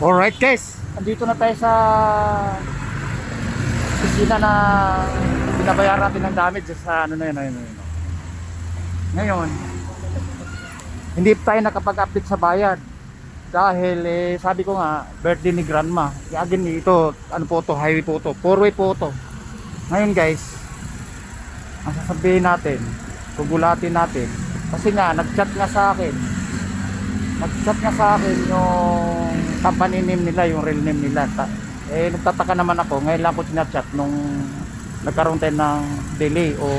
Alright guys, andito na tayo sa opisina na binabayaran natin ng damage sa ano na yun. Ngayon, hindi tayo nakapag-update sa bayad dahil sabi ko nga birthday ni grandma. Again ito, ano po to, highway po to, 4-way po to. Ngayon guys, ang sasabihin natin, gugulatin natin kasi nga nag-chat nga sa akin yung company name nila, yung real name nila. Nagtataka naman ako, ngayon lang ko sinachat nung nagkaroon tayo ng delay o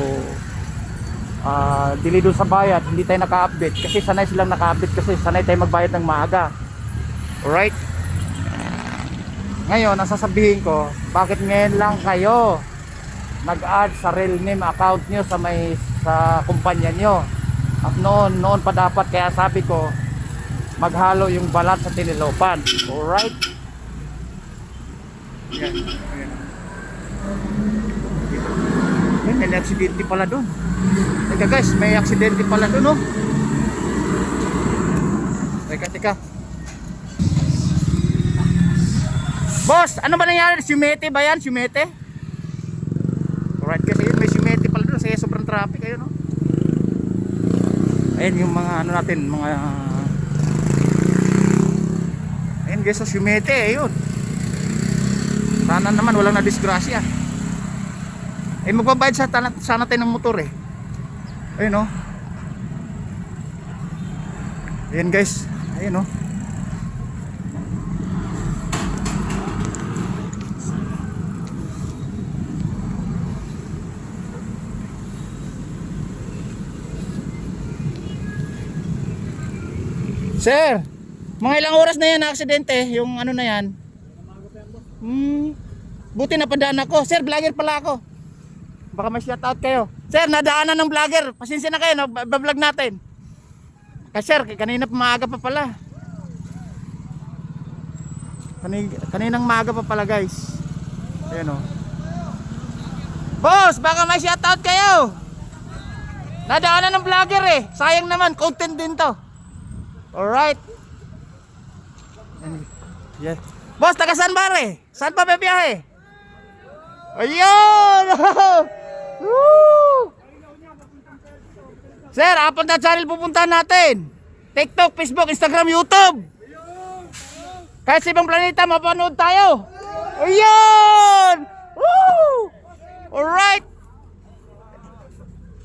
delay doon sa bayad, hindi tayo naka-update kasi sanay silang naka-update kasi sanay tayo magbayad ng maaga. Alright, ngayon ang sasabihin ko, bakit ngayon lang kayo nag-add sa real name account nyo sa kumpanya nyo at noon pa dapat, kaya sabi ko maghalo yung balat sa tinilopan. Alright, yan. May aksidente pala doon. Teka guys, may aksidente pala doon, oh. Teka boss, ano ba nangyari? Sumete ba yan? Sumete? Alright guys, ayun, may sumete pala doon. Kaya sobrang traffic, ayun, oh. Ayun yung mga ano natin, mga ayun guys, so sumete, ayun. Sana naman walang nadisgrasya. Magbabayad sana tayo ng motor eh. Ayun, oh. Ayun guys, ayun, oh. Sir, mga ilang oras na yan na aksidente, yung ano na yan. Buti na padaan ako. Sir, vlogger pala ako. Baka may shoutout kayo. Sir, nadaanan ng vlogger. Pasensya na kayo, bablog natin. Kasi sir, kanina maaga pa pala. Kaninang maaga pa pala guys. Ayan, oh. Boss, baka may shoutout kayo. Nadaanan ng vlogger eh. Sayang naman, content din to. Alright. Yes. Boss, taga saan ba rin? Saan pa bibiyahe? Ayun! Woo! Sir, apat na channel pupuntahan natin. TikTok, Facebook, Instagram, YouTube. Kahit sa ibang planeta, mapanood tayo. Ayun! Woo! Alright.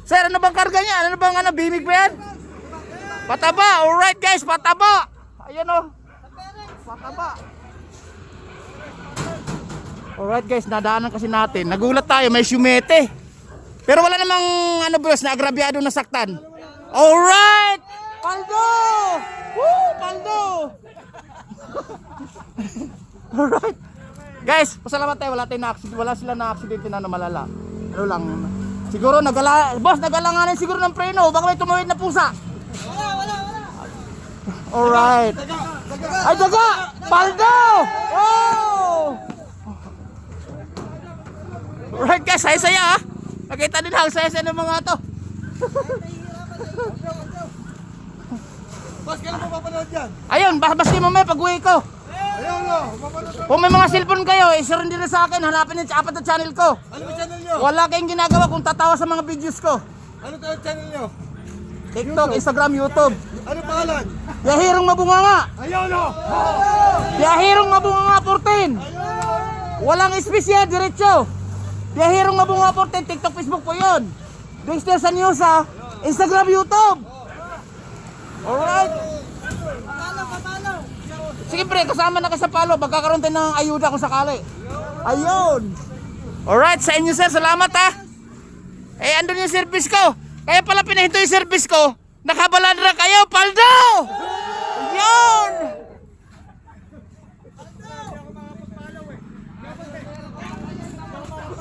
Sir, ano bang karga niya? Ano bang bimig ba yan? Pataba, alright guys, pataba. Ayan, oh. Pataba. Alright guys, nadaanan kasi natin. Nagulat tayo, may sumete. Pero wala namang bros, na agrabyado na saktan. Alright! Paldo! Woo! Paldo! Alright. Guys, pasalamat tayo, wala sila na aksidente na malala. Ano lang, siguro boss, nagalanganin siguro ng preno. Baka may tumawid na pusa. Wala. Alright. Ay, daga! Paldo! Oh! Alright guys, saya-saya ah. Nakita din ang saya-saya ng mga to. Boss, kailan mo papanood yan? Ayun, baski mamaya pag-uwi ko. Ayun, no. Mapanood ko. Kung may mga cellphone kayo, i-share din sa akin. Hanapin yung apat na channel ko. Ano ba channel nyo? Wala kayong ginagawa kung tatawa sa mga videos ko. Ano tayo channel nyo? TikTok, Instagram, YouTube. Ano pangalan? Biyahirong Mabunganga. Ayun, no. Biyahirong Mabunganga 14. Walang espesyal, diretso. Biyahirong Mabunganga 14, TikTok, Facebook po yun. Dexter sa news ha. Instagram, YouTube. Alright. Sige pre, kasama na ka sa palo. Magkakaroon tayo ng ayuda kung sakali. Ayun. Alright, sa inyo sir, salamat ha. Andun yung service ko. Kaya pala pinahinto yung service ko. Nakabalandra kayo, Paldo! Ayun.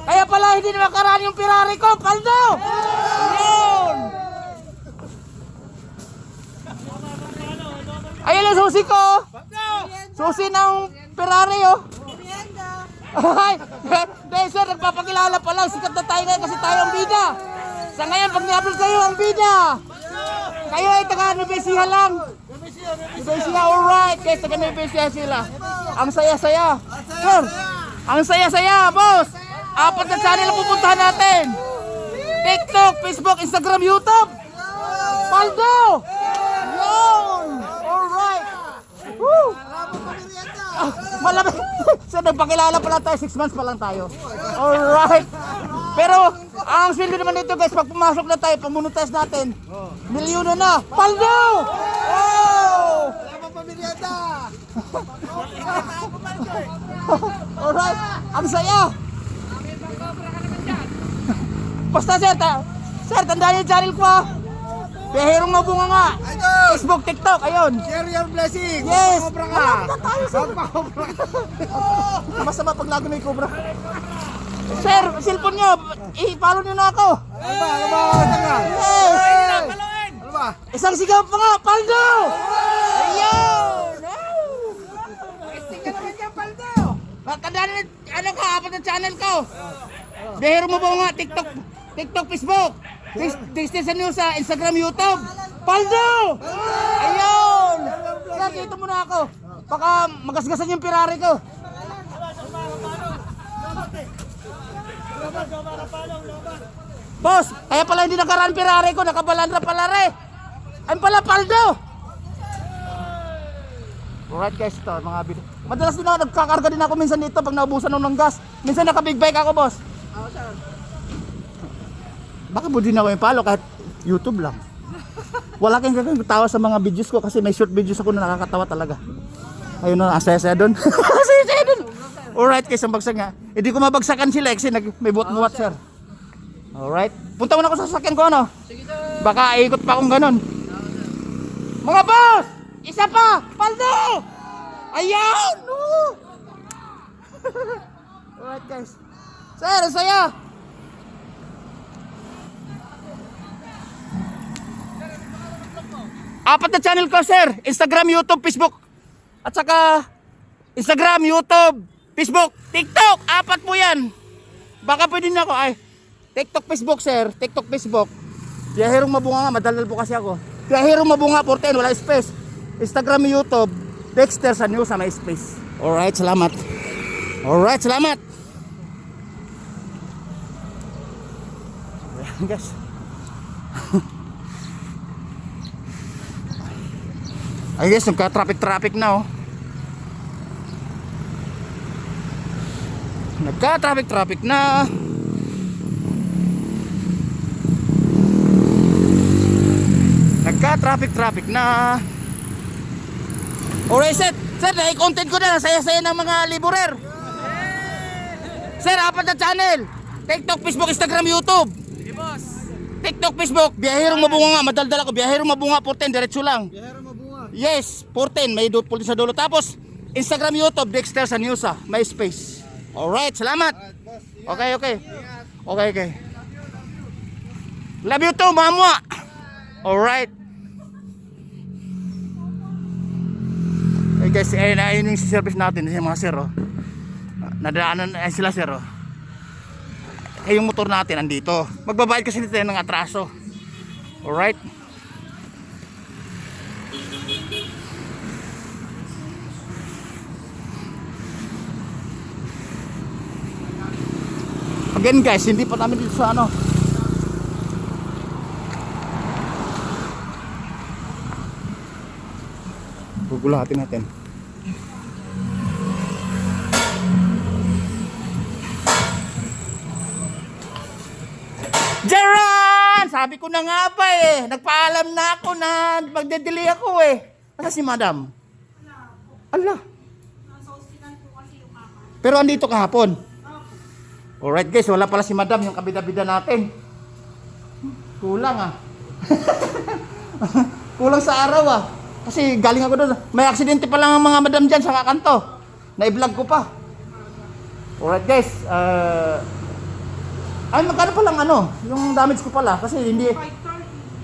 Kaya pala hindi na makaraan yung Ferrari ko, Paldo! Ayun. Ayun yung susi ko. Susi ng Ferrari, oh. Ay, dahil sir, nagpapakilala pa lang. Sikat na tayo ngayon kasi tayo ang bida. Sa ngayon, pag ni-upload kayo ang bida, kayo ay taga Nueva Ecija lang. Nubesia, alright. Guys, taga Nubesia sila. Ang saya-saya. Sir, ang saya-saya, boss. 4 na channel ang pupuntahan natin. TikTok, Facebook, Instagram, YouTube. Paldo! Yun! Alright! Woo! Malapit! So nagpakilala pala tayo, 6 months pa lang tayo. Alright! Pero ang sweldo naman dito guys, pag pumasok na tayo, pamunutize natin, milyono na! Paldo! Oh! Alright! Ang saya! Basta sir, tandaan niyo yung channel ko ha! Biyahirong mabunga nga! Facebook, TikTok, ayun! Share your blessing. Yes! Magpakobra ka. Magpakobra ka. Masama pag lagi may cobra. Sir, cellphone nyo, i-follow nyo na ako! Ano ba? Ano ba? Ano ba? Yes! Ano ba? Isang sigaw pa nga, Paldo! Ayun! Testing ka naman yan, Paldo. Tandaan nyo, ano ka, 4 na channel ko. Biyahirong mabunga nga, TikTok, Facebook. Destination News sa Instagram, YouTube. Paldo! Ayun! Sir, dito muna ako. Baka magasgasan yung Ferrari ko. Boss, kaya pala hindi nakaraan Ferrari ko, nakabalandra pala re. Ayun pala, Paldo! Alright guys, ito mga video. Madalas din ako, nagkakarga din ako minsan dito pag naubusan ng gas. Minsan naka-big bike ako, boss. Bakit mo din ako yung palo kahit YouTube lang? Wala kang gagawin tawa sa mga videos ko kasi may short videos ako na nakakatawa talaga. Ayun na, asaya-saya doon. Asaya-saya doon. Alright, guys, ang bagsak nga. Hindi ko mabagsakan sila kasi may buhat-buhat, sir. Alright. Punta muna ako sa sasakyan ko, ano? Sige, sir. Baka ikot pa akong ganun. Mga boss! Isa pa! Paldo! Ayan! Alright, guys. Sir, ang saya! Apat na channel ko, sir. Instagram, YouTube, Facebook. At saka Instagram, YouTube, Facebook, TikTok. 4 po yan. Baka pwede na ako. Ay, TikTok, Facebook, sir. TikTok, Facebook. Biyahirong mabunga nga. Madalal po kasi ako. Biyahirong mabunga, 14. Wala space. Instagram, YouTube, Dexter sa news sa may space. Alright, salamat. Alright, salamat. Ayan, guys. Ay guys, nagka-traffic na oh. Nagka-traffic na. Nagka-traffic na. Alright, sir, na-content ko na. Saya-saya ng mga laborer. Sir, 4 na channel. TikTok, Facebook, Instagram, YouTube. TikTok, Facebook, biyahirong mabunga nga. Madaldal ako, biyahirong mabunga 14, diretso lang. Yes, 14, may pulis sa dulo. Tapos, Instagram, YouTube, Dexter sa news may space. Alright, salamat. Okay. Love you too, mamwa. Alright. Okay guys, ayun yung service natin, yung mga sir, oh. Nadaanan sila, sir, oh. Yung motor natin andito. Magbabayad kasi dito ng atraso. Alright. Again guys, hindi pa namin dito sa ano. Gugulatin natin. Jaran! Sabi ko na nga ba eh. Nagpaalam na ako na magde-delay ako eh. Asa si madam? Allah. Pero andito kahapon. Alright guys, wala pala si madam yung kabida-bida natin. Kulang ah. Kulang sa araw ah. Kasi galing ako doon. May aksidente pa lang ang mga madam dyan sa kakanto. Na-vlog ko pa. Alright guys. Ay, magkano pa lang ano? Yung damage ko pala. Kasi hindi...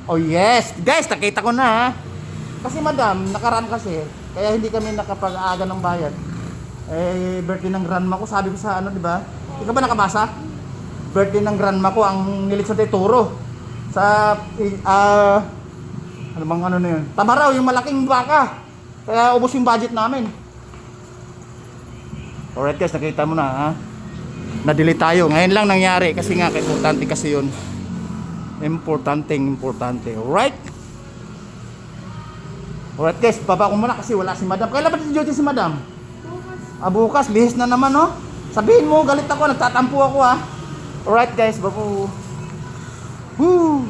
Oh yes. Guys, nakita ko na ha. Kasi madam, nakaraan kasi. Kaya hindi kami nakapag-aaga ng bayad. Eh, birthday ng grandma ko. Sabi ko sa ano, di ba? Ikaw ba nakabasa? Birthday ng grandma ko, ang nilitsot ay turo. Sa Ano bang ano na yun? Tabaraw, yung malaking baka. Kaya ubos yung budget namin. Alright guys, nakita mo na ha. Na-delay tayo. Ngayon lang nangyari kasi nga importante kasi yun. Importante. Alright? Alright guys, baba ko muna kasi wala si madam. Kailan ba duty si madam? Bukas, bihis na naman no. Sabihin mo, galit ako, nagtatampo ako ha. Alright guys, babu. Woo!